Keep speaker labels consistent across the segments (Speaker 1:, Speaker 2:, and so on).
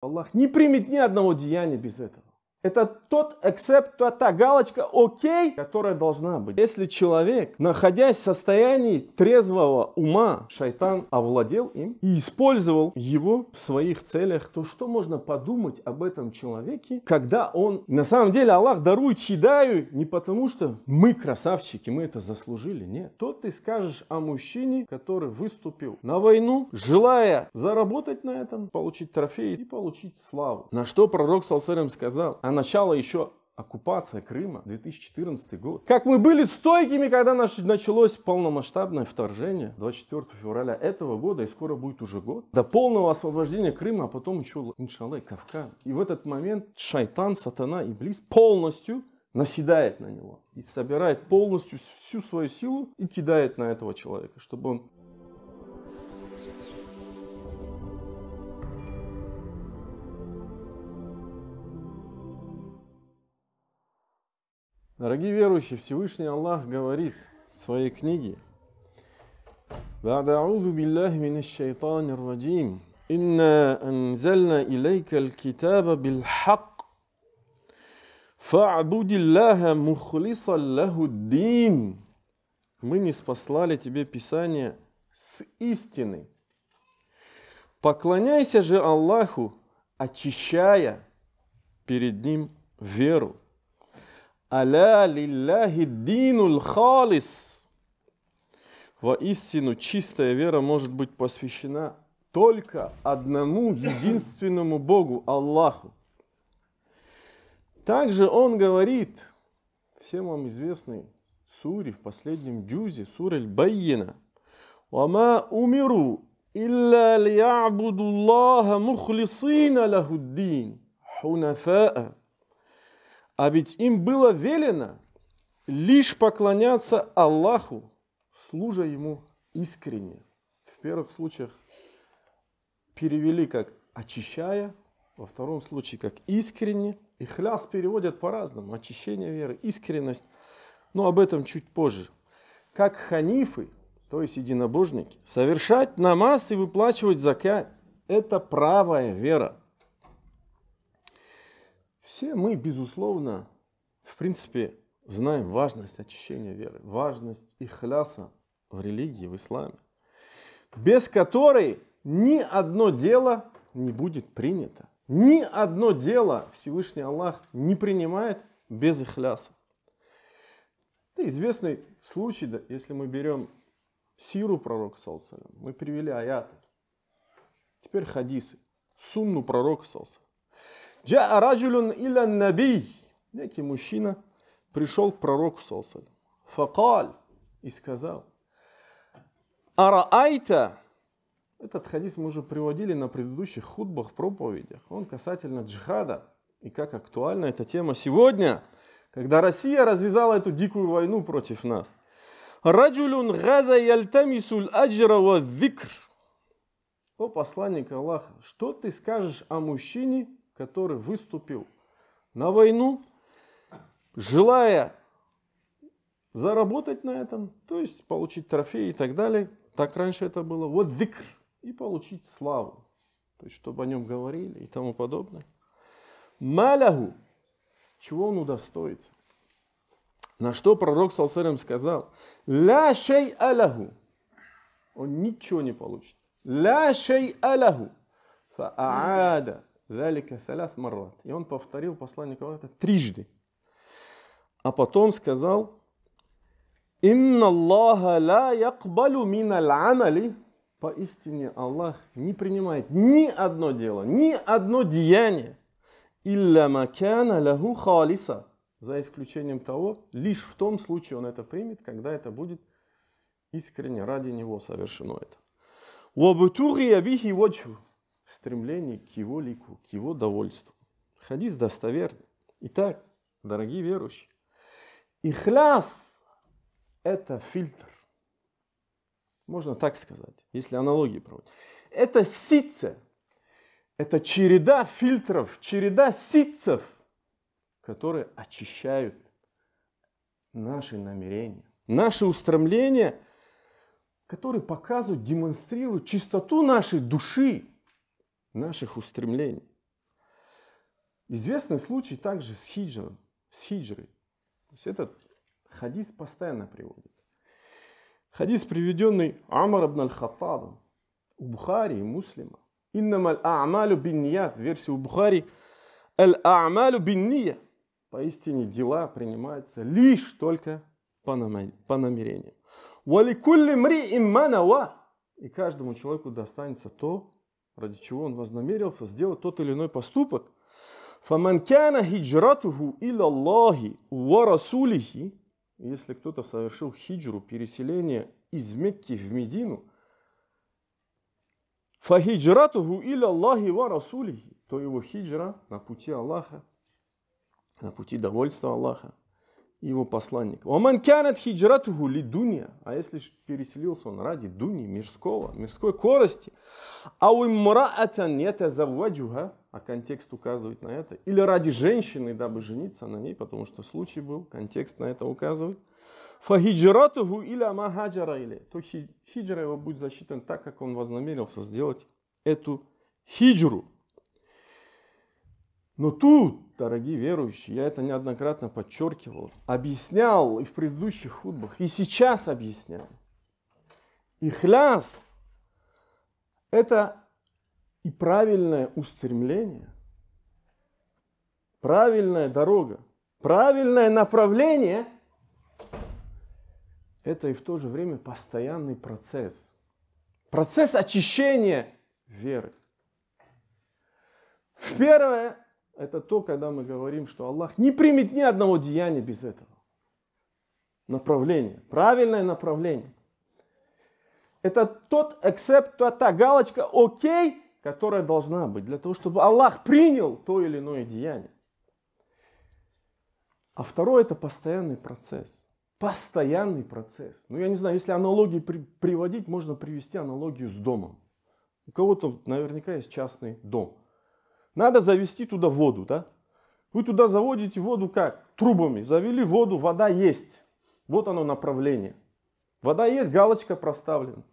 Speaker 1: Аллах не примет ни одного деяния без этого. Это тот accept, та галочка окей, которая должна быть. Если человек, находясь в состоянии трезвого ума, шайтан овладел им и использовал его в своих целях, то что можно подумать об этом человеке, когда он... На самом деле Аллах дарует хидаю не потому, что мы красавчики, мы это заслужили. Нет. То ты скажешь о мужчине, который выступил на войну, желая заработать на этом, получить трофеи и получить славу. На что пророк саллаллаху алейхи ва саллям сказал, а начало еще оккупация Крыма, 2014 год. Как мы были стойкими, когда началось полномасштабное вторжение 24 февраля этого года, и скоро будет уже год, до полного освобождения Крыма, а потом еще, иншаллах, Кавказ. И в этот момент шайтан, сатана, иблис полностью наседает на него и собирает полностью всю свою силу и кидает на этого человека, чтобы он... Дорогие верующие, Всевышний Аллах говорит в своей книге: «Ба'да'удhu биллахи минаш шайтанир раджим. Инна анзальна илейка аль-китаба биль-хак. Фа'будиллаха мухлисан лаху-ддин». Мы ниспослали тебе Писание с истиной. Поклоняйся же Аллаху, очищая перед Ним веру. Аля лилляхи динул халис. Воистину, чистая вера может быть посвящена только одному единственному Богу, Аллаху. Также он говорит, всем вам известной суре, в последнем джузе, сура Аль-Баййина: «Вама умиру илля лиябуду Аллаха мухлисина лахуддин, хунафаа». А ведь им было велено лишь поклоняться Аллаху, служа Ему искренне. В первых случаях перевели как очищая, во втором случае как искренне. Ихляс переводят по-разному. Очищение веры, искренность. Но об этом чуть позже. Как ханифы, то есть единобожники, совершать намаз и выплачивать закат – это правая вера. Все мы, безусловно, в принципе, знаем важность очищения веры, важность ихляса в религии, в исламе, без которой ни одно дело не будет принято. Ни одно дело Всевышний Аллах не принимает без ихляса. Это известный случай, да, если мы берем сиру пророка, саллаллаху алейхи ва саллям, мы привели аяты, теперь хадисы, сунну пророка, саллаллаху алейхи ва саллям. Джаа раджулюн иля наби. Некий мужчина пришел к пророку, саллаллаху алейхи ва саллям. Факаль, и сказал: араайта. Этот хадис мы уже приводили на предыдущих хутбах, проповедях. Он касательно джихада. И как актуальна эта тема сегодня, когда Россия развязала эту дикую войну против нас. Раджулюн газа яльтамисуль аджра ва зикр. О посланник Аллаха, что ты скажешь о мужчине, который выступил на войну, желая заработать на этом, то есть получить трофеи и так далее, так раньше это было, вот зикр, и получить славу, то есть чтобы о нем говорили и тому подобное. Маляху, чего он удостоится? На что пророк саллаллаху алейхи ва саллям сказал: ля шей аляху, он ничего не получит. Ля шей аляху, фа'аада. И он повторил посланнику Аллаха трижды. А потом сказал: «Инна Аллаха ла якбалу миналь амали». Поистине Аллах не принимает ни одно дело, ни одно деяние, илля макана лаху халиса, за исключением того, лишь в том случае он это примет, когда это будет искренне ради него совершено это. Вабутугия бихи ваджху. Стремление к его лику, к его довольству. Хадис достоверный. Итак, дорогие верующие, ихляс – это фильтр. Можно так сказать, если аналогии проводить. Это ситце, это череда фильтров, череда ситцев, которые очищают наши намерения, наши устремления, которые показывают, демонстрируют чистоту нашей души, наших устремлений. Известный случай также с хиджрой. То есть этот хадис постоянно приводит. Хадис, приведенный Амар ибн аль-Хаттабом у Бухари и Муслима. Иннама аль-а'малю бин-ният. Версия у Бухари. Аль-а'малю бин-ния. Поистине дела принимаются лишь только по намерениям. Валикулли мри'ин ма нава. И каждому человеку достанется то, ради чего он вознамерился сделать тот или иной поступок. Фаман кана хиджратуху иля Аллахи ва расулихи. Если кто-то совершил хиджру, переселение из Мекки в Медину, фахиджратуху иля Аллахи ва расулихи, то его хиджра на пути Аллаха, на пути довольства Аллаха и его посланника. Ваман канат хиджратуху ли дунья. А если переселился он ради дуни, мирской корости, ау имраатан ятазавваджуха, а контекст указывает на это, или ради женщины, дабы жениться на ней, потому что случай был, контекст на это указывает. Фахиджратуху иля ма хаджара илей. То хиджра его будет засчитан так, как он вознамерился сделать эту хиджру. Но тут, дорогие верующие, я это неоднократно подчеркивал, объяснял и в предыдущих хутбах, и сейчас объясняю. Ихляс – это и правильное устремление, правильная дорога, правильное направление – это и в то же время постоянный процесс. Процесс очищения веры. Первое – это то, когда мы говорим, что Аллах не примет ни одного деяния без этого. Направление, правильное направление. Это тот accept, та галочка окей, которая должна быть, для того, чтобы Аллах принял то или иное деяние. А второе – это постоянный процесс. Постоянный процесс. Ну, я не знаю, если аналогии приводить, можно привести аналогию с домом. У кого-то наверняка есть частный дом. Надо завести туда воду, да? Вы туда заводите воду как? Трубами. Завели воду, вода есть. Вот оно направление. Вода есть, галочка проставлена.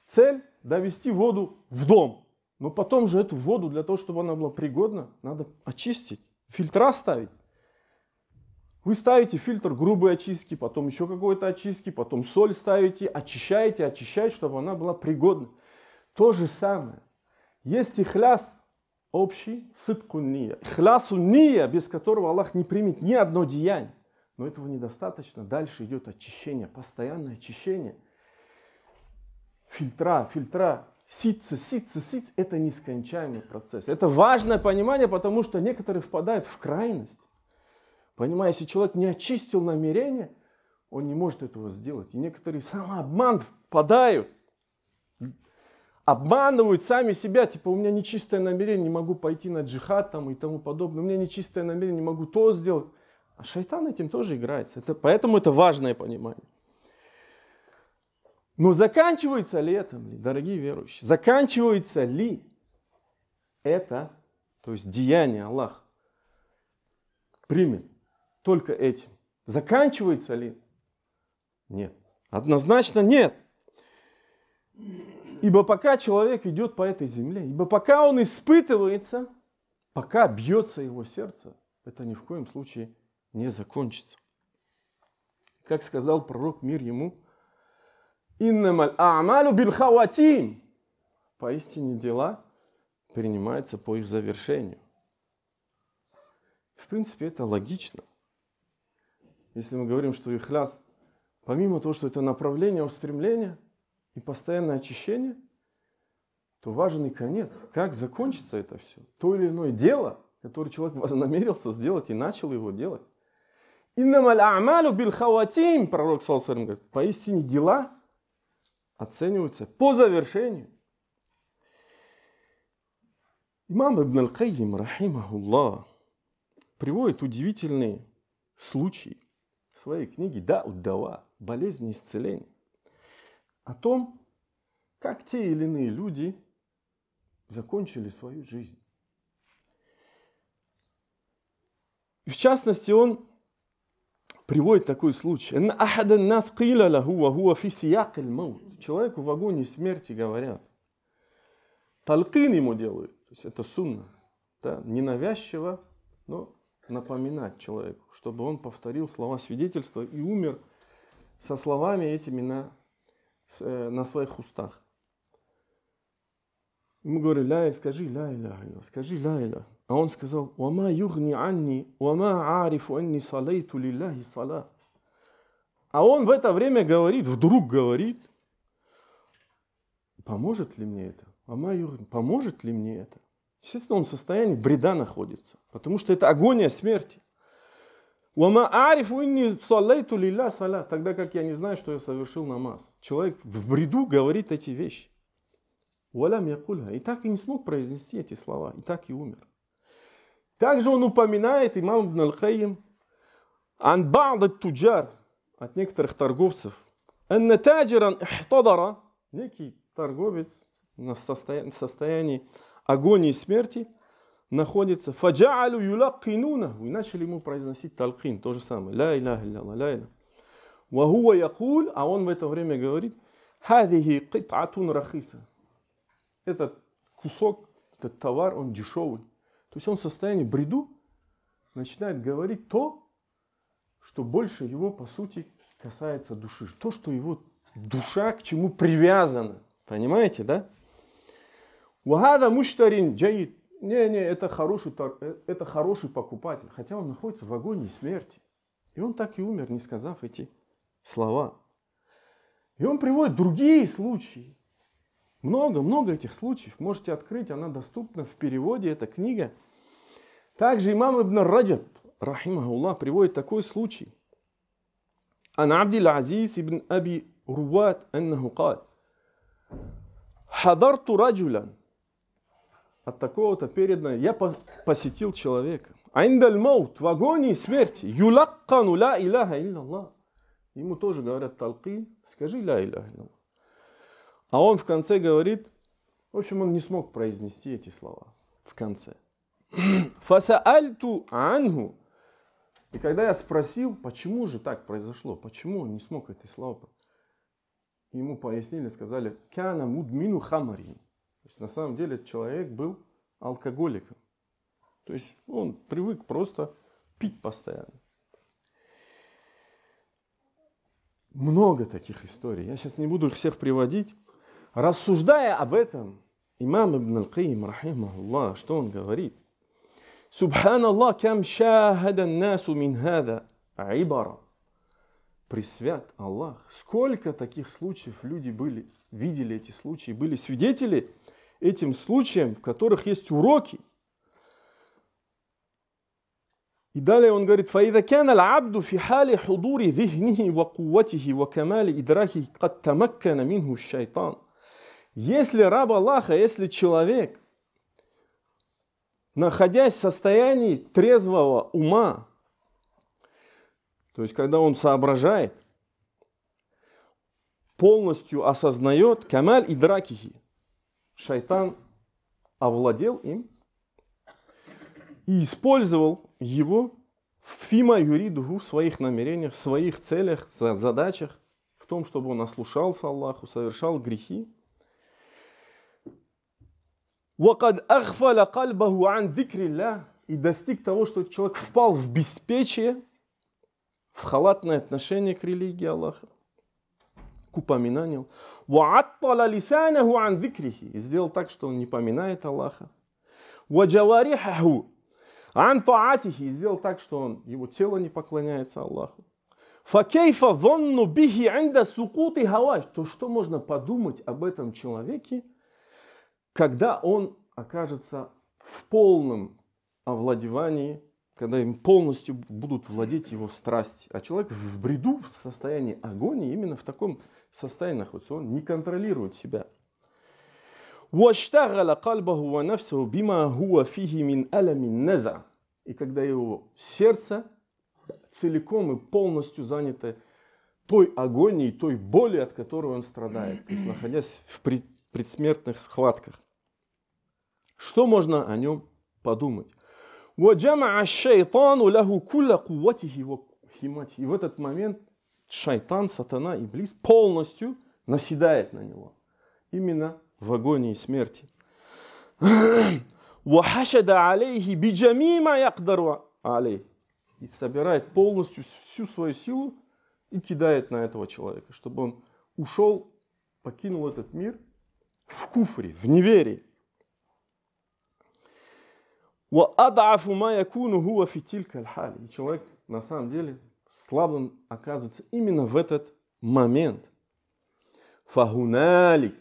Speaker 1: Цель – довести воду в дом. Но потом же эту воду, для того, чтобы она была пригодна, надо очистить, фильтра ставить. Вы ставите фильтр грубой очистки, потом еще какой-то очистки, потом соль ставите, очищаете, чтобы она была пригодна. То же самое. Есть ихляс общий, сидку ния. Ихлясу ния, без которого Аллах не примет ни одно деяние. Но этого недостаточно. Дальше идет очищение, постоянное очищение. Фильтра. Ситца. Это нескончаемый процесс. Это важное понимание, потому что некоторые впадают в крайность. Понимаете, если человек не очистил намерение, он не может этого сделать. И некоторые в самообман впадают. Обманывают сами себя, типа у меня нечистое намерение, не могу пойти на джихад там, и тому подобное. У меня нечистое намерение, не могу то сделать. А шайтан этим тоже играется. Поэтому это важное понимание. Но заканчивается ли это, дорогие верующие? Заканчивается ли это, то есть деяние Аллах примет только этим? Заканчивается ли? Нет. Однозначно нет. Ибо пока человек идет по этой земле, ибо пока он испытывается, пока бьется его сердце, это ни в коем случае не закончится. Как сказал пророк, мир ему, «Иннамаль а'малю бил хаватим». Поистине дела принимаются по их завершению. В принципе, это логично. Если мы говорим, что ихляс, помимо того, что это направление, устремление и постоянное очищение, то важен и конец. Как закончится это все? То или иное дело, которое человек вознамерился сделать и начал его делать. «Иннамаль а'малю бил хаватим», пророк саллаллаху алейхи ва саллям говорит, поистине дела оцениваются по завершению. Имам Ибн аль-Кайим, рахимахуллах, приводит удивительные случаи в своей книге «Да-уд-дава», болезни исцеления, о том, как те или иные люди закончили свою жизнь. И в частности, он приводит такой случай. Человеку в агонии смерти говорят. Талкин ему делают. То есть это сунна. Да, ненавязчиво но напоминать человеку, чтобы он повторил слова свидетельства и умер со словами этими на своих устах. Ему говорили: ля, скажи ля иляха илля, скажи ля иляха. А он сказал: вама югни анни, вама арифу анни салейту лилляхи сала. А он в это время говорит, вдруг говорит: поможет ли мне это? Вама югни, поможет ли мне это? Естественно, он в состоянии бреда находится, потому что это агония смерти. Вама арифу анни салейту лилляхи сала. Тогда как я не знаю, что я совершил намаз. Человек в бреду говорит эти вещи. И так и не смог произнести эти слова, и так и умер. Также он упоминает, имам Ибн аль-Кайим, ан ба'д ат-туджар, от некоторых торговцев, анна таджиран ихтадара, некий торговец на состоянии агонии смерти находится, фаджа'алу юлаккинунаху, и начали ему произносить талкин, то же самое, ля иляха илля, ля иляха. Ва хуа якуль, а он в это время говорит: хадихи кит'атун рахиса. Этот кусок, этот товар, он дешевый. То есть он в состоянии бреду начинает говорить то, что больше его, по сути, касается души. То, что его душа к чему привязана. Понимаете, да? Вахада муштарин джаид. Не, это хороший покупатель. Хотя он находится в агонии смерти. И он так и умер, не сказав эти слова. И он приводит другие случаи. Много этих случаев. Можете открыть, она доступна в переводе, эта книга. Также имам Ибн Раджаб, рахимахуллах, приводит такой случай. Ан Абдил Азиз ибн Аби Руат аннаху кал: хадарту раджулян. От такого-то передано: я посетил человека. Айндаль маут, в агонии смерти. Юлаккану ля иляха илляллах. Ему тоже говорят талкин: скажи ля иляха илляллах. А он в конце говорит, в общем, он не смог произнести эти слова в конце. Фасаальту анху. И когда я спросил, почему же так произошло, почему он не смог эти слова, ему пояснили, сказали: кяна мудмину хамарин. То есть на самом деле человек был алкоголиком. То есть он привык просто пить постоянно. Много таких историй. Я сейчас не буду их всех приводить. Рассуждая об этом, имам Ибн аль-Кайим, рахимахуллах, что он говорит? Субханаллах, кам шахадан насу мин хада айбара. Пресвят Аллах. Сколько таких случаев люди видели эти случаи, были свидетели этим случаям, в которых есть уроки. И далее он говорит: فَإِذَا كَانَ الْعَبْدُ فِي حَالِ حُضُورِ ذِهْنِهِ وَقُوَّتِهِ وَكَمَالِ إِدْرَاكِهِ قَدْ تَمَكَّنَ مِنْهُ الشَّيْطَانِ. Если раб Аллаха, если человек, находясь в состоянии трезвого ума, то есть когда он соображает, полностью осознает, камаль идракихи, шайтан овладел им и использовал его фима юридуху в своих намерениях, в своих целях, задачах, в том, чтобы он ослушался Аллаху, совершал грехи. وَقَدْ أَغْفَلَ قَلْبَهُ عَنْ ذِكْرِ اللَّهِ. И достиг того, что человек впал в беспечие, в халатное отношение к религии Аллаха, к упоминанию. وَعَطَّلَ لِسَانَهُ عَنْ ذِكْرِهِ. И сделал так, что он не поминает Аллаха. وَجَوَارِحَهُ عَنْ طَاعَتِهِ. И сделал так, что его тело не поклоняется Аллаху. فَكَيْفَ ظَنُّ بِهِ عِنْدَ سُقُوطِ هَوَاهِ. То что можно подумать об этом человеке, когда он окажется в полном овладевании, когда им полностью будут владеть его страсти. А человек в бреду, в состоянии агонии, именно в таком состоянии находится. Он не контролирует себя. وَاشْتَغَلَ قَلْبَهُ وَنَفْسَهُ بِمَا هُوَ فِيهِ مِنْ أَلَمٍ نَزَعٍ. И когда его сердце целиком и полностью занято той агонией, той боли, от которой он страдает, то есть находясь в предсмертных схватках. Что можно о нем подумать? وَجَمَعَ الشَّيْطَانُ لَهُ كُلَّ قُوَّتِهِ وَحِمَتِهِ. И в этот момент шайтан, сатана, иблис полностью наседает на него. Именно в агонии смерти. وَحَشَدَ عَلَيْهِ بِجَمِيعِ مَا يَقْدَرُ عَلَيْهِ. И собирает полностью всю свою силу и кидает на этого человека, чтобы он ушел, покинул этот мир в куфре, в неверии. وَأَضْعَفُ مَا يَكُونُ هُوَ فِي تِلْكَ الْحَالِ. И человек на самом деле слабым оказывается именно в этот момент. فَهُنَالِكَ.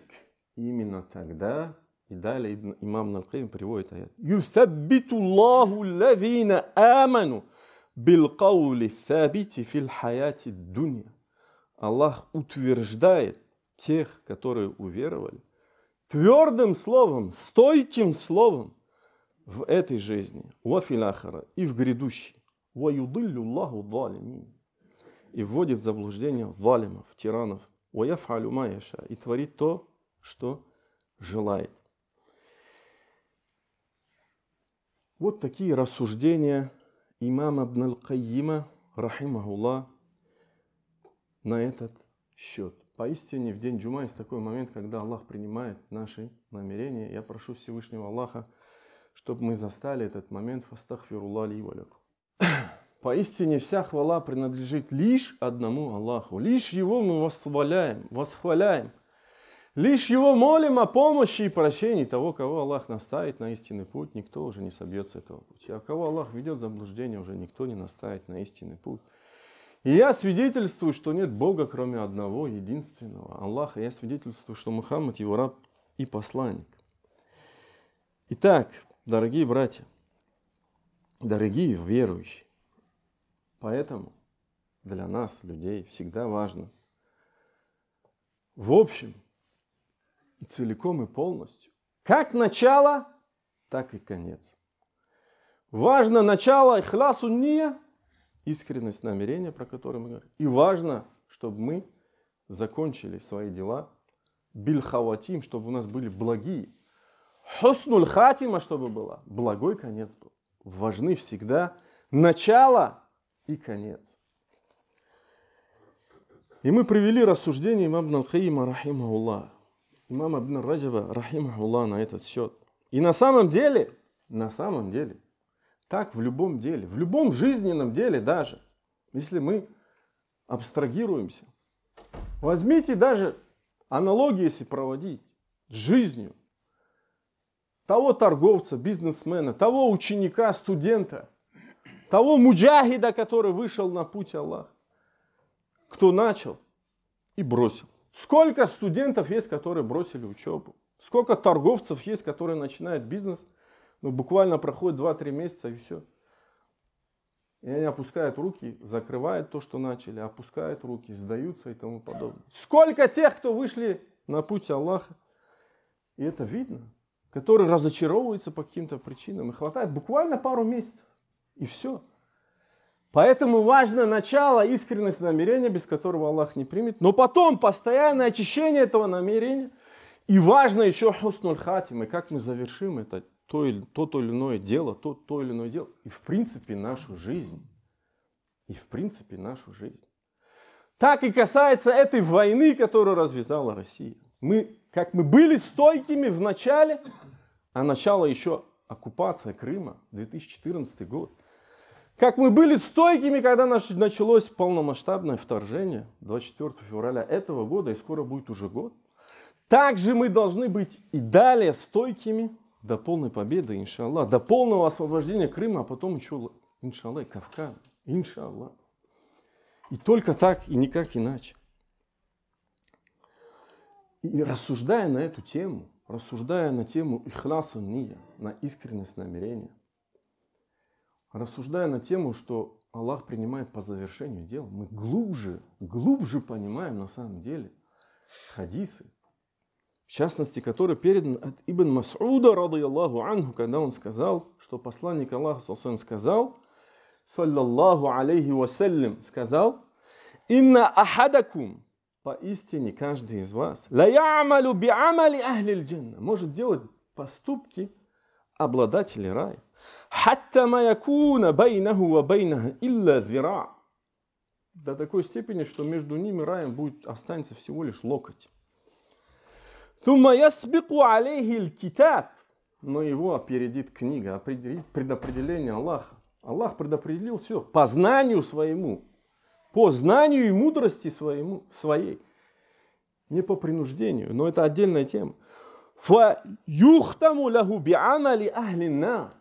Speaker 1: Именно тогда, и далее имам Ибн-аль-Кайим приводит аят. يُثَبِّتُ اللَّهُ الَّذِينَ آمَنُوا بِالْقَوْلِ الثَّابِتِ فِي الْحَيَاةِ الدُّنْيَا. Аллах утверждает тех, которые уверовали, твердым словом, стойким словом в этой жизни, وَفِي الْآخِرَةِ, и в грядущей. وَيُضِلُّ اللَّهُ الظَّالِمِينَ. И вводит в заблуждение залимов, тиранов. وَيَفْعَلُ مَا يَشَاءُ. И творит то, что желает. Вот такие рассуждения имама Ибн-аль-Кайима, рахимахуллах, на этот счет. Поистине в день джума есть такой момент, когда Аллах принимает наши намерения. Я прошу Всевышнего Аллаха, чтобы мы застали этот момент. Фастагфируллах ли ва лакум. Поистине вся хвала принадлежит лишь одному Аллаху. Лишь Его мы восхваляем. Лишь Его молим о помощи и прощении того, кого Аллах наставит на истинный путь. Никто уже не собьется с этого пути. А кого Аллах ведет в заблуждение, уже никто не наставит на истинный путь. И я свидетельствую, что нет Бога, кроме одного, единственного Аллаха. Я свидетельствую, что Мухаммад его раб и посланник. Итак, дорогие братья, дорогие верующие, поэтому для нас, людей, всегда важно в общем и целиком и полностью, как начало, так и конец. Важно начало ихлясу ния, искренность намерения, про которое мы говорим. И важно, чтобы мы закончили свои дела биль хаватим, чтобы у нас были благие. Хуснуль хатима, чтобы была. Благой конец был. Важны всегда начало и конец. И мы привели рассуждение имама Ибн-аль-Кайима, рахимахуллах, имама Ибн Раджаба, рахимахуллах, на этот счет. И на самом деле, так в любом деле, в любом жизненном деле даже, если мы абстрагируемся, возьмите даже аналогии, если проводить с жизнью того торговца, бизнесмена, того ученика, студента, того муджахида, который вышел на путь Аллаха, кто начал и бросил. Сколько студентов есть, которые бросили учебу? Сколько торговцев есть, которые начинают бизнес, но буквально проходит 2-3 месяца и все. И они опускают руки, закрывают то, что начали, опускают руки, сдаются и тому подобное. Сколько тех, кто вышли на путь Аллаха, и это видно, которые разочаровываются по каким-то причинам, и хватает буквально пару месяцев, и все. Поэтому важно начало, искренность намерения, без которого Аллах не примет, но потом постоянное очищение этого намерения, и важно еще хуснуль хатим, и как мы завершим это, то или иное дело, то или иное дело, и в принципе нашу жизнь. Так и касается этой войны, которую развязала Россия. Как мы были стойкими в начале, а начало еще оккупация Крыма, 2014 год. Как мы были стойкими, когда началось полномасштабное вторжение 24 февраля этого года, и скоро будет уже год. Также мы должны быть и далее стойкими до полной победы, иншаллах, до полного освобождения Крыма, а потом еще, иншаллах, и Кавказа, иншаллах. И только так, и никак иначе. И рассуждая на эту тему, рассуждая на тему ихляса ния, на искренность намерения, рассуждая на тему, что Аллах принимает по завершению дела, мы глубже понимаем на самом деле хадисы, в частности, который передан от Ибн Мас'уда, радийаллаху анху, когда он сказал, что посланник Аллаха сказал, саллаллаху алейхи вассалям, сказал, «Инна ахадакум», поистине каждый из вас, «ла я'малу би'амали ахли аль-джанна», может делать поступки обладателей рая, «хатта ма якуна байнаху ва байнаха илля зира», до такой степени, что между ними и раем останется всего лишь локоть. «Thumма ясбику алейхи аль-китаб», но его опередит книга, предопределение Аллаха. Аллах предопределил все по знанию своему, по знанию и мудрости своей. Не по принуждению, но это отдельная тема. فَيُخْتَمُ لَهُ بِعَمَلِ أَهْلِ النَّارِ.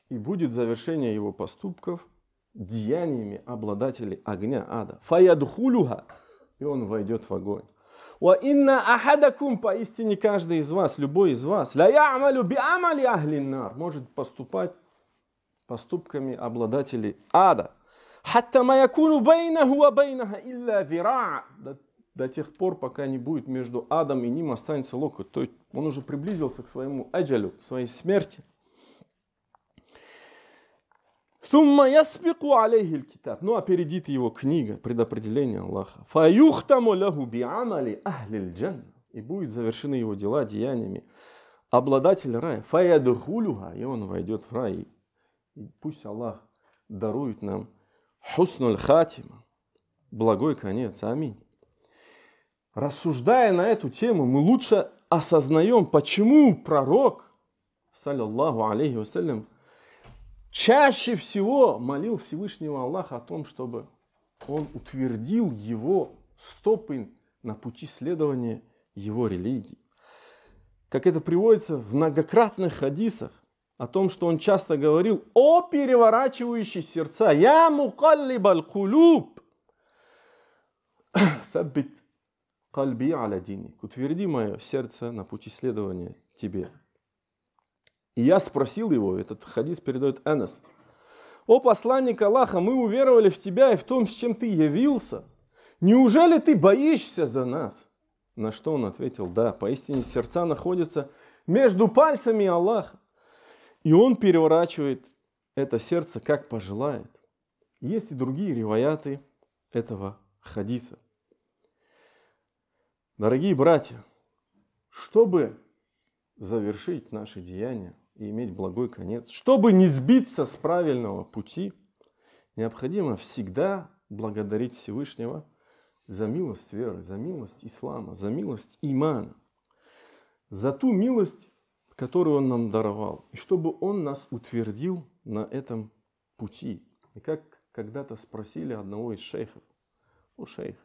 Speaker 1: И будет завершение его поступков деяниями обладателей огня ада. فَيَدْخُلُهَا. И он войдет в огонь. وَإِنَّ أَحَدَكُمْ. Поистине каждый из вас, любой из вас, لَا يَعْمَلُ بِعَمَلِ أَهْلِ النَّارِ. Может поступать поступками обладателей ада. حَتَّى مَا يَكُونُ بَيْنَهُ وَبَيْنَهَا إِلَّا ذِرَاعٌ. До тех пор, пока не будет между адом и ним останется локоть. То есть он уже приблизился к своему аджалю, к своей смерти. ثُمَّ يَسْبِقُ عَلَيْهِ الْكِتَابِ. Ну, опередит его книга, предопределение Аллаха. فَيُخْتَمُ لَهُ بِعَمَلِ أَهْلِ الْجَنَّةِ. И будет завершены его дела деяниями обладатель рая. فَيَدْخُلُهَا. И он войдет в рай. И пусть Аллах дарует нам хуснуль хатима, благой конец. Аминь. Рассуждая на эту тему, мы лучше осознаем, почему пророк, саллаллаху алейхи вассалям, чаще всего молил Всевышнего Аллаха о том, чтобы он утвердил его стопы на пути следования его религии. Как это приводится в многократных хадисах, о том, что он часто говорил о переворачивающей сердца. «Я мукаллибаль кулуб, саббит кальби аля диник». Утверди мое сердце на пути следования тебе. И я спросил его, этот хадис передает Анас: «О посланник Аллаха, мы уверовали в тебя и в том, с чем ты явился. Неужели ты боишься за нас?» На что он ответил: «Да, поистине сердца находятся между пальцами Аллаха, и он переворачивает это сердце, как пожелает». Есть и другие риваяты этого хадиса. Дорогие братья, чтобы завершить наши деяния и иметь благой конец, чтобы не сбиться с правильного пути, необходимо всегда благодарить Всевышнего за милость веры, за милость ислама, за милость имана, за ту милость, которую Он нам даровал, и чтобы Он нас утвердил на этом пути. И как когда-то спросили одного из шейхов: «О шейх,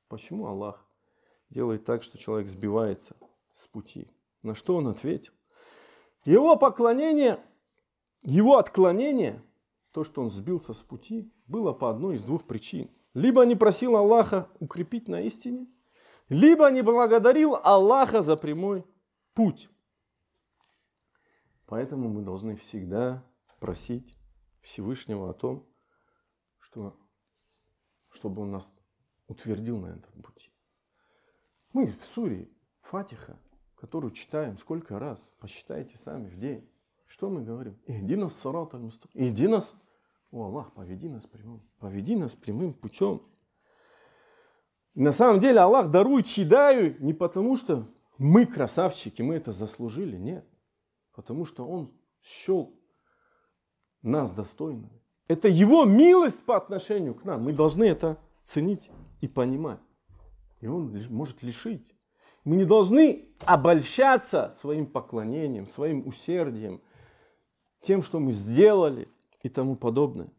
Speaker 1: почему Аллах делает так, что человек сбивается с пути?» На что он ответил: его поклонение, его отклонение, то, что он сбился с пути, было по одной из двух причин. Либо не просил Аллаха укрепить на истине, либо не благодарил Аллаха за прямой путь. Поэтому мы должны всегда просить Всевышнего о том, чтобы Он нас утвердил на этом пути. Мы в суре Фатиха, которую читаем сколько раз, посчитайте сами в день. Что мы говорим? «Ихди нас сират аль-мустаким». «Ихди нас, о Аллах, поведи нас прямым путем». И на самом деле Аллах дарует хидаю не потому, что мы красавчики, мы это заслужили, нет. Потому что Он счел нас достойными. Это Его милость по отношению к нам. Мы должны это ценить и понимать. И Он может лишить. Мы не должны обольщаться своим поклонением, своим усердием, тем, что мы сделали и тому подобное.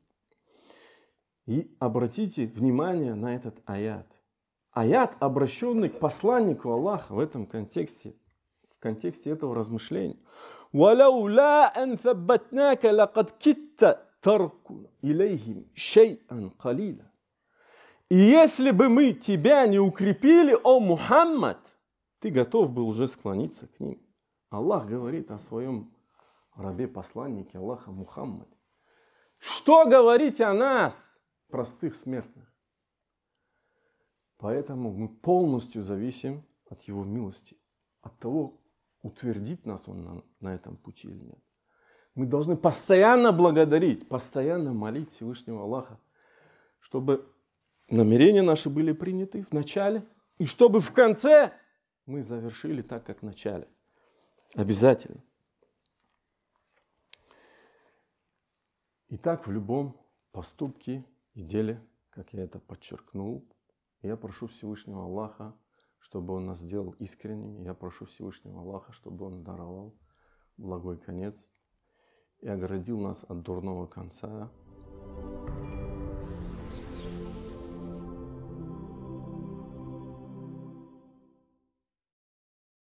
Speaker 1: И обратите внимание на этот аят. Аят, обращенный к посланнику Аллаха в этом контексте, в контексте этого размышления. وَلَوْلَا أَنْ ثَبَّتْنَاكَ لَقَدْ كِدْتَ تَرْكُنَ إِلَيْهِمْ شَيْئًا قَلِيلًا. И если бы мы тебя не укрепили, о Мухаммад, ты готов был уже склониться к ним. Аллах говорит о своем рабе-посланнике Аллаха Мухаммаде. Что говорить о нас, простых смертных? Поэтому мы полностью зависим от Его милости, от того, утвердит нас Он на этом пути или нет. Мы должны постоянно благодарить, постоянно молить Всевышнего Аллаха, чтобы намерения наши были приняты в начале, и чтобы в конце мы завершили так, как в начале. Обязательно. И так в любом поступке и деле, как я это подчеркнул, я прошу Всевышнего Аллаха, чтобы Он нас сделал искренними. Я прошу Всевышнего Аллаха, чтобы Он даровал благой конец и оградил нас от дурного конца.